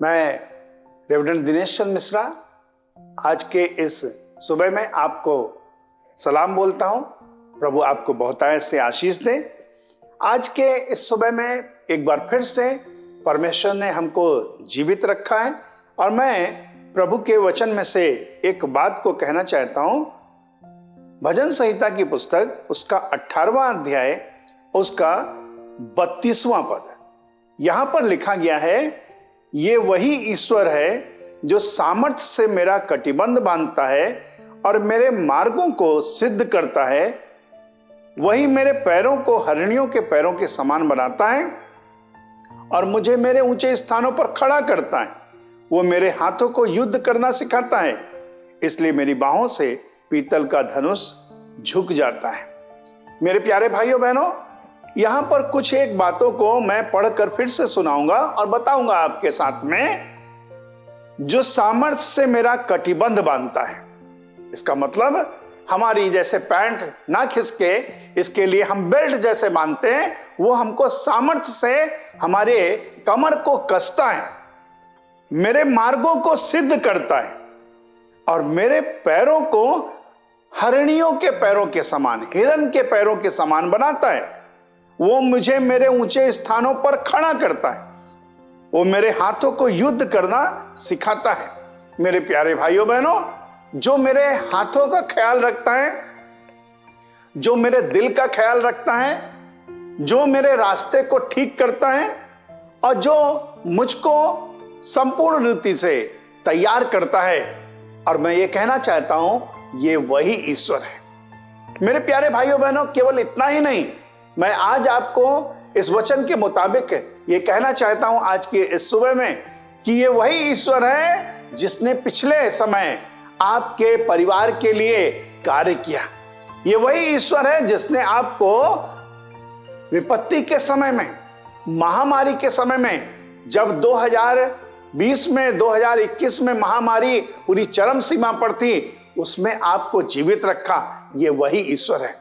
मैं रेवरेंड दिनेश चंद मिश्रा आज के इस सुबह में आपको सलाम बोलता हूं। प्रभु आपको बहुतायत से आशीष दे। आज के इस सुबह में एक बार फिर से परमेश्वर ने हमको जीवित रखा है और मैं प्रभु के वचन में से एक बात को कहना चाहता हूं। भजन संहिता की पुस्तक उसका 18वां अध्याय उसका 32वां पद, यहां पर लिखा गया है, ये वही ईश्वर है जो सामर्थ्य से मेरा कटिबंध बांधता है और मेरे मार्गों को सिद्ध करता है। वही मेरे पैरों को हरिणियों के पैरों के समान बनाता है और मुझे मेरे ऊंचे स्थानों पर खड़ा करता है। वो मेरे हाथों को युद्ध करना सिखाता है, इसलिए मेरी बाहों से पीतल का धनुष झुक जाता है। मेरे प्यारे भाइयों बहनों, यहां पर कुछ एक बातों को मैं पढ़कर फिर से सुनाऊंगा और बताऊंगा आपके साथ में। जो सामर्थ्य से मेरा कटिबंध बांधता है, इसका मतलब हमारी जैसे पैंट ना खिसके इसके लिए हम बेल्ट जैसे बांधते हैं, वो हमको सामर्थ्य से हमारे कमर को कसता है, मेरे मार्गों को सिद्ध करता है और मेरे पैरों को हरिणियों के पैरों के समान, हिरन के पैरों के समान बनाता है। वो मुझे मेरे ऊंचे स्थानों पर खड़ा करता है। वो मेरे हाथों को युद्ध करना सिखाता है। मेरे प्यारे भाइयों बहनों, जो मेरे हाथों का ख्याल रखता है, जो मेरे दिल का ख्याल रखता है, जो मेरे रास्ते को ठीक करता है और जो मुझको संपूर्ण रीति से तैयार करता है, और मैं ये कहना चाहता हूं, ये वही ईश्वर है। मेरे प्यारे भाइयों बहनों, केवल इतना ही नहीं, मैं आज आपको इस वचन के मुताबिक ये कहना चाहता हूं आज के इस सुबह में कि ये वही ईश्वर है जिसने पिछले समय आपके परिवार के लिए कार्य किया। ये वही ईश्वर है जिसने आपको विपत्ति के समय में, महामारी के समय में, जब 2020 में 2021 में महामारी पूरी चरम सीमा पर थी, उसमें आपको जीवित रखा। ये वही ईश्वर है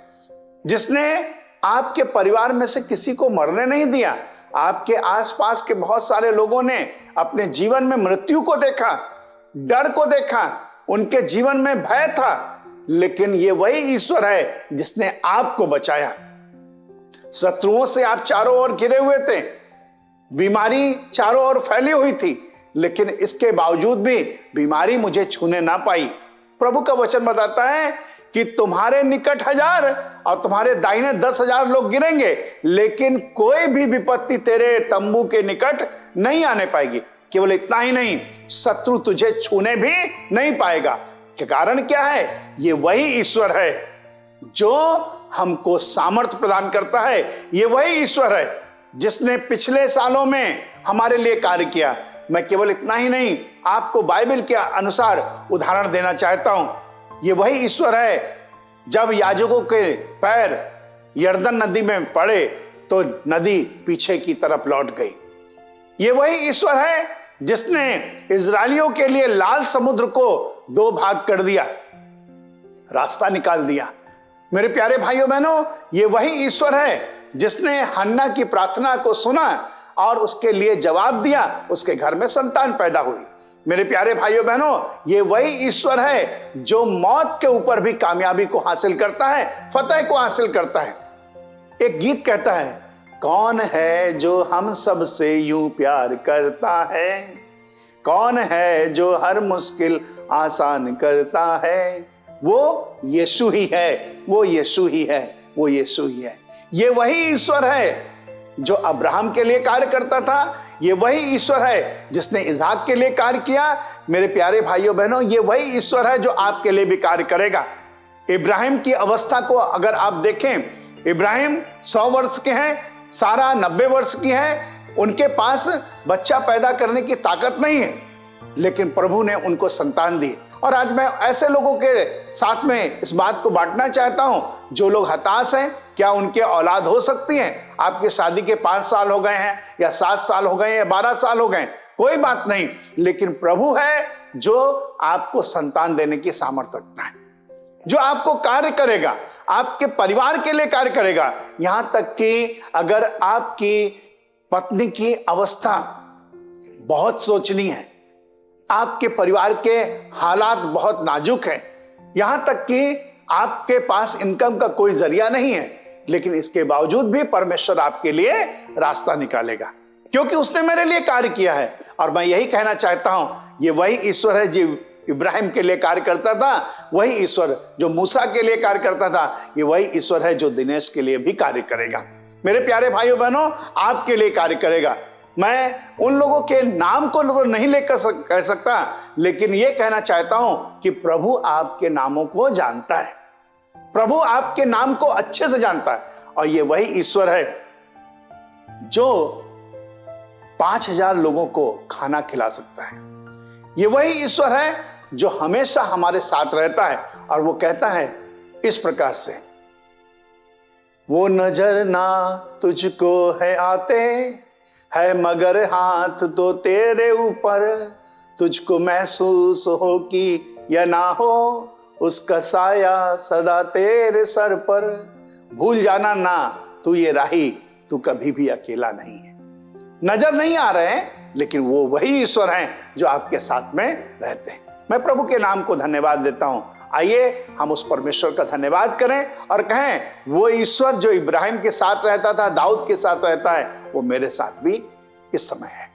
जिसने आपके परिवार में से किसी को मरने नहीं दिया। आपके आसपास के बहुत सारे लोगों ने अपने जीवन में मृत्यु को देखा, डर को देखा, उनके जीवन में भय था, लेकिन ये वही ईश्वर है जिसने आपको बचाया। शत्रुओं से आप चारों ओर घिरे हुए थे, बीमारी चारों ओर फैली हुई थी, लेकिन इसके बावजूद भी बीमारी मुझे छूने ना पाई। प्रभु का वचन बताता है कि तुम्हारे निकट 1000 और तुम्हारे दाहिने 10,000 लोग गिरेंगे, लेकिन कोई भी विपत्ति तेरे तंबू के निकट नहीं आने पाएगी। केवल इतना ही नहीं, शत्रु तुझे छूने भी नहीं पाएगा। के कारण क्या है? ये वही ईश्वर है जो हमको सामर्थ्य प्रदान करता है। ये वही ईश्वर है जिसने पिछले सालों में हमारे लिए कार्य किया। मैं केवल इतना ही नहीं, आपको बाइबल के अनुसार उदाहरण देना चाहता हूं। ये वही ईश्वर है, जब याजकों के पैर यरदन नदी में पड़े तो नदी पीछे की तरफ लौट गई। ये वही ईश्वर है जिसने इजरायलियों के लिए लाल समुद्र को 2 भाग कर दिया, रास्ता निकाल दिया। मेरे प्यारे भाइयों बहनों, ये वही ईश्वर है जिसने हन्ना की प्रार्थना को सुना और उसके लिए जवाब दिया, उसके घर में संतान पैदा हुई। मेरे प्यारे भाइयों बहनों, ये वही ईश्वर है जो मौत के ऊपर भी कामयाबी को हासिल करता है, फतेह को हासिल करता है। एक गीत कहता है, कौन है जो हम सब से यूं प्यार करता है, कौन है जो हर मुश्किल आसान करता है। वो यीशु ही है, वो यीशु ही है। वो यीशु ही है। ये वही ईश्वर है जो अब्राहम के लिए कार्य करता था, ये वही ईश्वर है जिसने इसहाक के लिए कार्य किया। मेरे प्यारे भाइयों बहनों, ये वही ईश्वर है जो आपके लिए भी कार्य करेगा। इब्राहिम की अवस्था को अगर आप देखें, इब्राहिम 100 वर्ष के हैं, सारा 90 वर्ष की है, उनके पास बच्चा पैदा करने की ताकत नहीं है, लेकिन प्रभु ने उनको संतान दी। और आज मैं ऐसे लोगों के साथ में इस बात को बांटना चाहता हूं जो लोग हताश हैं, क्या उनके औलाद हो सकती है? आपकी शादी के 5 साल हो गए हैं या 7 साल हो गए या 12 साल हो गए, कोई बात नहीं, लेकिन प्रभु है जो आपको संतान देने की सामर्थ्य रखता है, जो आपको कार्य करेगा, आपके परिवार के लिए कार्य करेगा। यहां तक कि अगर आपकी पत्नी की अवस्था बहुत सोचनीय है, आपके परिवार के हालात बहुत नाजुक हैं, यहां तक कि आपके पास इनकम का कोई जरिया नहीं है, लेकिन इसके बावजूद भी परमेश्वर आपके लिए रास्ता निकालेगा, क्योंकि उसने मेरे लिए कार्य किया है। और मैं यही कहना चाहता हूं, ये वही ईश्वर है जो इब्राहिम के लिए कार्य करता था, वही ईश्वर जो मूसा के लिए कार्य करता था, ये वही ईश्वर है जो दिनेश के लिए भी कार्य करेगा। मेरे प्यारे भाइयों बहनों, आपके लिए कार्य करेगा। मैं उन लोगों के नाम को नहीं लेकर कह सकता, लेकिन यह कहना चाहता हूं कि प्रभु आपके नामों को जानता है, प्रभु आपके नाम को अच्छे से जानता है। और ये वही ईश्वर है जो 5000 लोगों को खाना खिला सकता है। ये वही ईश्वर है जो हमेशा हमारे साथ रहता है। और वो कहता है इस प्रकार से, वो नजर ना तुझको है आते है, मगर हाथ तो तेरे ऊपर, तुझको महसूस हो कि या ना हो, उसका साया सदा तेरे सर पर। भूल जाना ना तू ये राही, तू कभी भी अकेला नहीं है। नजर नहीं आ रहे हैं, लेकिन वो वही ईश्वर हैं जो आपके साथ में रहते हैं। मैं प्रभु के नाम को धन्यवाद देता हूं। आइए हम उस परमेश्वर का धन्यवाद करें और कहें, वो ईश्वर जो इब्राहिम के साथ रहता था, दाऊद के साथ रहता है, वो मेरे साथ भी इस समय है।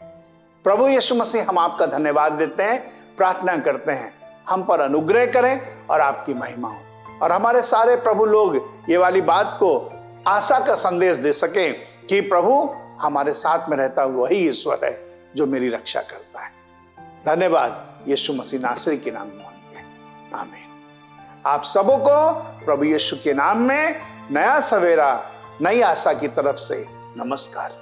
प्रभु यीशु मसीह, हम आपका धन्यवाद देते हैं, प्रार्थना करते हैं हम पर अनुग्रह करें और आपकी महिमा हो। और हमारे सारे प्रभु लोग ये वाली बात को आशा का संदेश दे सकें कि प्रभु हमारे साथ में रहता हुआ वही ईश्वर है जो मेरी रक्षा करता है। धन्यवाद यीशु मसीह नासरी के नाम में मांगते हैं, आमीन। आप सबों को प्रभु यीशु के नाम में नया सवेरा, नई आशा की तरफ से नमस्कार।